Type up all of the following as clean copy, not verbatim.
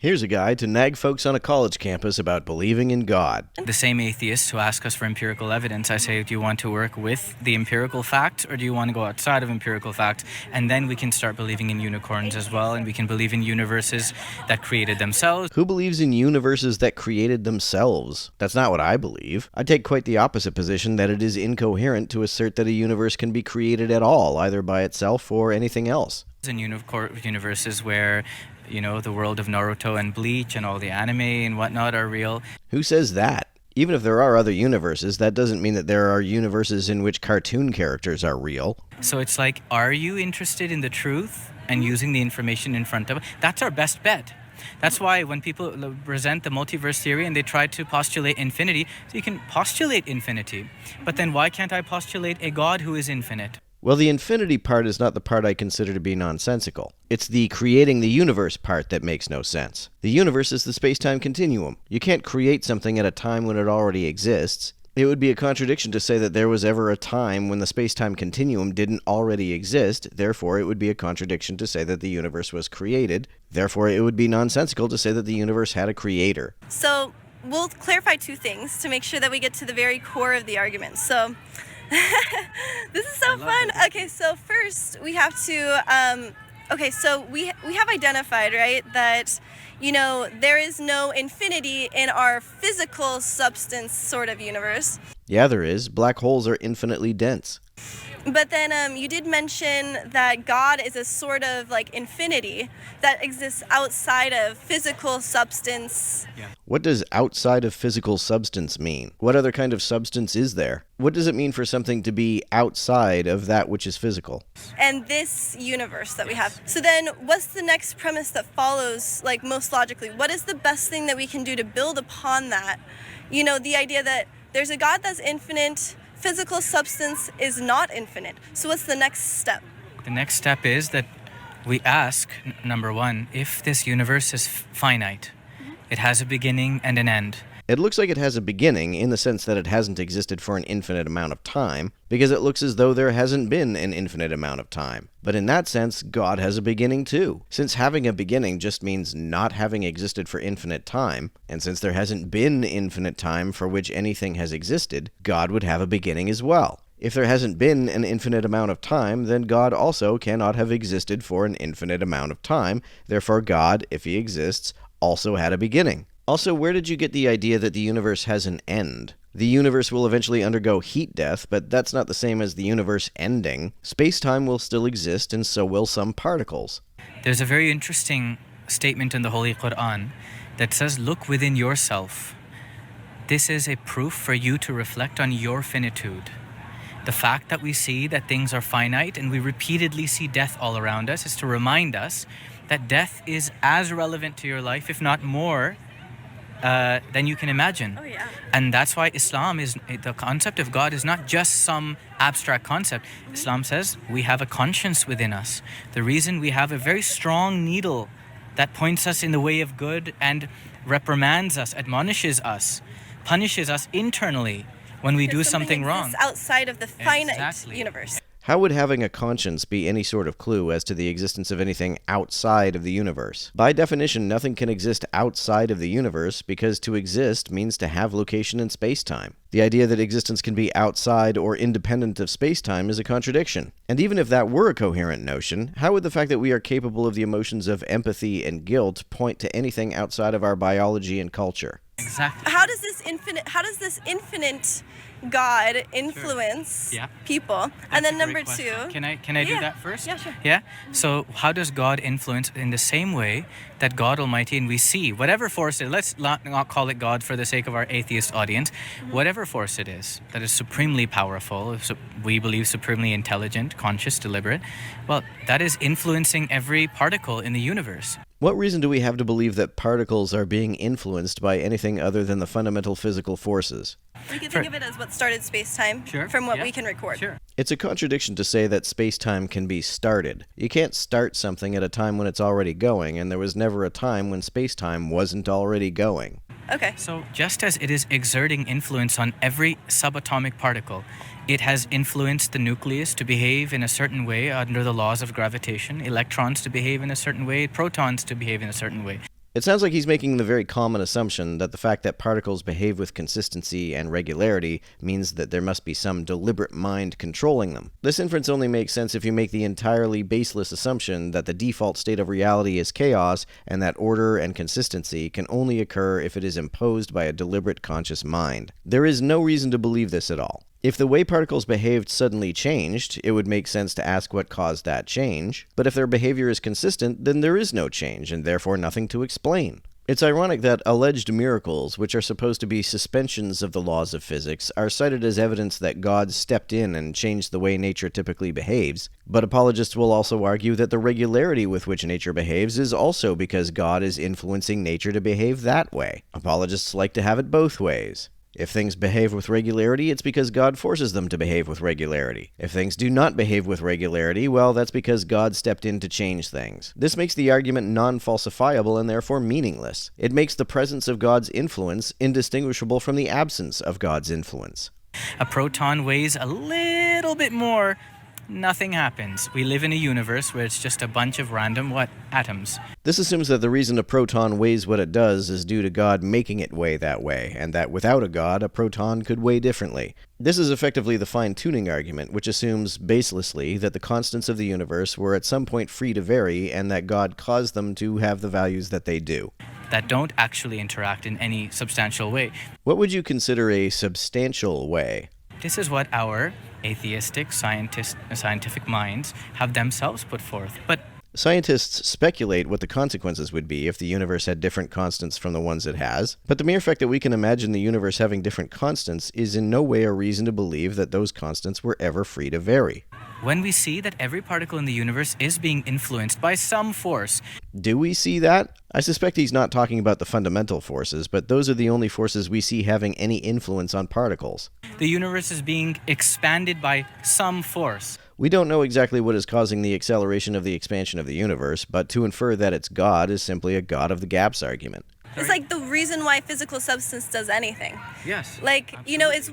Here's a guide to nag folks on a college campus about believing in God. The same atheists who ask us for empirical evidence, I say, do you want to work with the empirical fact or do you want to go outside of empirical fact? And then we can start believing in unicorns as well, and we can believe in universes that created themselves. Who believes in universes that created themselves? That's not what I believe. I take quite the opposite position, that it is incoherent to assert that a universe can be created at all, either by itself or anything else. In universes where, the world of Naruto and Bleach and all the anime and whatnot are real. Who says that? Even if there are other universes, that doesn't mean that there are universes in which cartoon characters are real. So it's like, are you interested in the truth and using the information in front of it? That's our best bet. That's why when people present the multiverse theory and they try to postulate infinity, so you can postulate infinity, but then why can't I postulate a God who is infinite? Well, the infinity part is not the part I consider to be nonsensical. It's the creating the universe part that makes no sense. The universe is the space-time continuum. You can't create something at a time when it already exists. It would be a contradiction to say that there was ever a time when the space-time continuum didn't already exist. Therefore, it would be a contradiction to say that the universe was created. Therefore, it would be nonsensical to say that the universe had a creator. So, we'll clarify two things to make sure that we get to the very core of the argument. So, this is so fun. Okay, so first we have to, we have identified, right, that, there is no infinity in our physical substance sort of universe. Yeah, there is. Black holes are infinitely dense. But then you did mention that God is a sort of like infinity that exists outside of physical substance. Yeah. What does outside of physical substance mean? What other kind of substance is there? What does it mean for something to be outside of that which is physical? And this universe that we have. So then what's the next premise that follows, like, most logically? What is the best thing that we can do to build upon that? The idea that there's a God that's infinite, physical substance is not infinite. So what's the next step? The next step is that we ask, number one, if this universe is finite. It has a beginning and an end. It looks like it has a beginning in the sense that it hasn't existed for an infinite amount of time, because it looks as though there hasn't been an infinite amount of time. But in that sense, God has a beginning too. Since having a beginning just means not having existed for infinite time, and since there hasn't been infinite time for which anything has existed, God would have a beginning as well. If there hasn't been an infinite amount of time, then God also cannot have existed for an infinite amount of time. Therefore, God, if he exists, also had a beginning. Also, where did you get the idea that the universe has an end? The universe will eventually undergo heat death, but that's not the same as the universe ending. Space-time will still exist, and so will some particles. There's a very interesting statement in the Holy Quran that says, look within yourself. This is a proof for you to reflect on your finitude. The fact that we see that things are finite and we repeatedly see death all around us is to remind us that death is as relevant to your life, if not more, than you can imagine. Oh, yeah. And that's why Islam is, the concept of God is not just some abstract concept. Islam says we have a conscience within us. The reason we have a very strong needle that points us in the way of good and reprimands us, admonishes us, punishes us internally when we do something wrong. Outside of the finite Exactly. universe. How would having a conscience be any sort of clue as to the existence of anything outside of the universe? By definition, nothing can exist outside of the universe because to exist means to have location in space-time. The idea that existence can be outside or independent of space-time is a contradiction. And even if that were a coherent notion, how would the fact that we are capable of the emotions of empathy and guilt point to anything outside of our biology and culture? Exactly. How does this infinite God influence people? And then number two. Can I do that first? Yeah, sure. Yeah? So how does God influence in the same way that God Almighty, and we see whatever force it is, let's not call it God for the sake of our atheist audience, whatever force it is that is supremely powerful, we believe supremely intelligent, conscious, deliberate, well, that is influencing every particle in the universe. What reason do we have to believe that particles are being influenced by anything other than the fundamental physical forces? We can think of it as what started space-time from what we can record. Sure. It's a contradiction to say that space-time can be started. You can't start something at a time when it's already going, and there was never a time when space-time wasn't already going. Okay. So just as it is exerting influence on every subatomic particle, it has influenced the nucleus to behave in a certain way under the laws of gravitation, electrons to behave in a certain way, protons to behave in a certain way. It sounds like he's making the very common assumption that the fact that particles behave with consistency and regularity means that there must be some deliberate mind controlling them. This inference only makes sense if you make the entirely baseless assumption that the default state of reality is chaos and that order and consistency can only occur if it is imposed by a deliberate conscious mind. There is no reason to believe this at all. If the way particles behaved suddenly changed, it would make sense to ask what caused that change. But if their behavior is consistent, then there is no change, and therefore nothing to explain. It's ironic that alleged miracles, which are supposed to be suspensions of the laws of physics, are cited as evidence that God stepped in and changed the way nature typically behaves. But apologists will also argue that the regularity with which nature behaves is also because God is influencing nature to behave that way. Apologists like to have it both ways. If things behave with regularity, it's because God forces them to behave with regularity. If things do not behave with regularity, well, that's because God stepped in to change things. This makes the argument non-falsifiable and therefore meaningless. It makes the presence of God's influence indistinguishable from the absence of God's influence. A proton weighs a little bit more. Nothing happens. We live in a universe where it's just a bunch of random, atoms. This assumes that the reason a proton weighs what it does is due to God making it weigh that way, and that without a God, a proton could weigh differently. This is effectively the fine-tuning argument, which assumes, baselessly, that the constants of the universe were at some point free to vary, and that God caused them to have the values that they do. That don't actually interact in any substantial way. What would you consider a substantial way? This is what our atheistic scientific minds have themselves put forth. But scientists speculate what the consequences would be if the universe had different constants from the ones it has, but the mere fact that we can imagine the universe having different constants is in no way a reason to believe that those constants were ever free to vary. When we see that every particle in the universe is being influenced by some force. Do we see that? I suspect he's not talking about the fundamental forces, but those are the only forces we see having any influence on particles. The universe is being expanded by some force. We don't know exactly what is causing the acceleration of the expansion of the universe, but to infer that it's God is simply a God of the gaps argument. It's like the reason why physical substance does anything. Yes. Like, you know, it's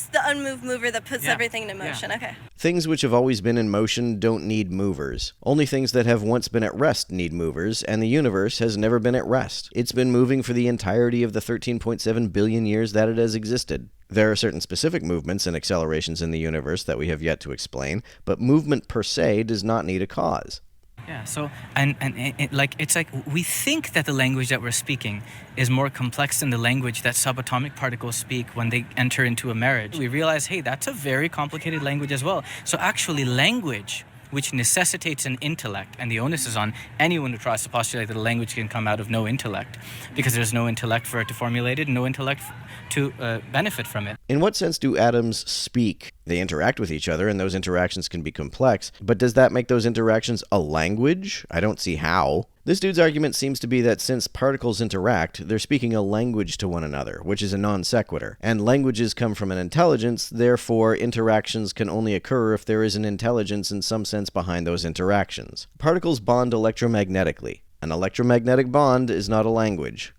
the unmoved mover that puts everything into motion. Okay. Things which have always been in motion don't need movers. Only things that have once been at rest need movers, and the universe has never been at rest. It's been moving for the entirety of the 13.7 billion years that it has existed. There are certain specific movements and accelerations in the universe that we have yet to explain, but movement per se does not need a cause. Yeah, so, it's like we think that the language that we're speaking is more complex than the language that subatomic particles speak when they enter into a marriage. We realize, hey, that's a very complicated language as well. So actually language, which necessitates an intellect, and the onus is on anyone who tries to postulate that a language can come out of no intellect, because there's no intellect for it to formulate it, and no intellect to benefit from it. In what sense do atoms speak? They interact with each other, and those interactions can be complex, but does that make those interactions a language? I don't see how. This dude's argument seems to be that since particles interact, they're speaking a language to one another, which is a non sequitur, and languages come from an intelligence, therefore interactions can only occur if there is an intelligence in some sense behind those interactions. Particles bond electromagnetically. An electromagnetic bond is not a language.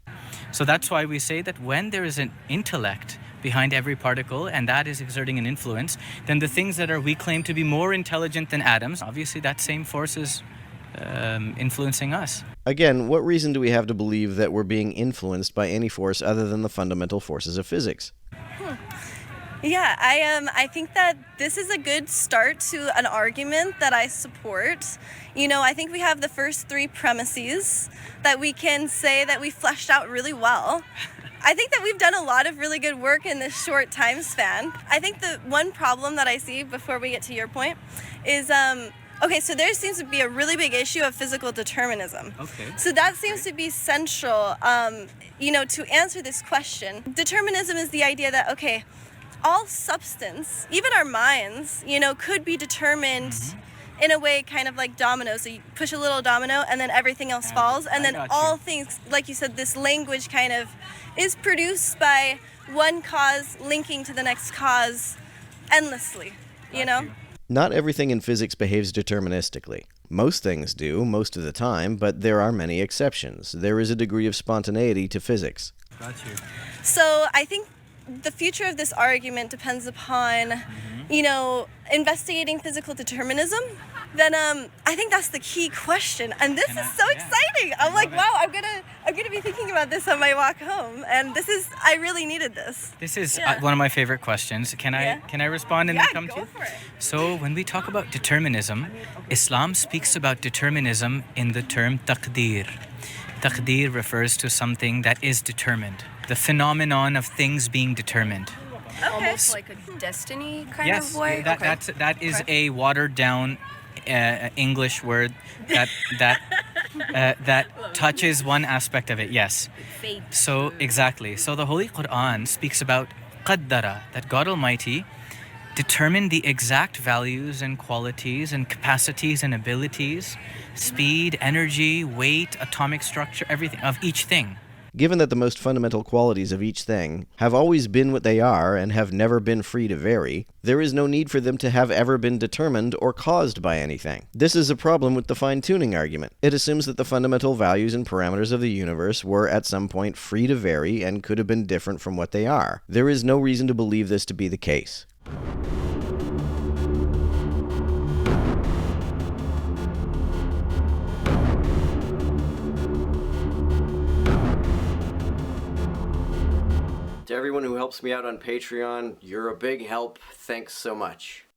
So that's why we say that when there is an intellect behind every particle, and that is exerting an influence, then the things that we claim to be more intelligent than atoms, obviously that same force is influencing us. Again, what reason do we have to believe that we're being influenced by any force other than the fundamental forces of physics? Yeah, I think that this is a good start to an argument that I support. You know, I think we have the first three premises that we can say that we fleshed out really well. I think that we've done a lot of really good work in this short time span. I think the one problem that I see before we get to your point is, okay, so there seems to be a really big issue of physical determinism. Okay. So that seems to be central, to answer this question. Determinism is the idea that, okay, all substance, even our minds, could be determined in a way kind of like dominoes. So you push a little domino and then everything else falls. And then all things, like you said, this language kind of is produced by one cause linking to the next cause endlessly, you know? Not everything in physics behaves deterministically. Most things do, most of the time, but there are many exceptions. There is a degree of spontaneity to physics. Got you. So I think the future of this argument depends upon, investigating physical determinism then I think that's the key question, and this is so exciting. I'm like, wow, I'm gonna be thinking about this on my walk home, and I really needed this. This is one of my favorite questions. Can I respond and then come to you? For it. So when we talk about determinism, Islam speaks about determinism in the term taqdeer. Taqdeer refers to something that is determined, the phenomenon of things being determined. Almost like a destiny kind of way. That is a watered down English word that touches one aspect of it. Yes. Fate. So exactly. So the Holy Quran speaks about qaddara, that God Almighty determined the exact values and qualities and capacities and abilities, speed, energy, weight, atomic structure, everything of each thing. Given that the most fundamental qualities of each thing have always been what they are and have never been free to vary, there is no need for them to have ever been determined or caused by anything. This is a problem with the fine-tuning argument. It assumes that the fundamental values and parameters of the universe were at some point free to vary and could have been different from what they are. There is no reason to believe this to be the case. To everyone who helps me out on Patreon, you're a big help. Thanks so much.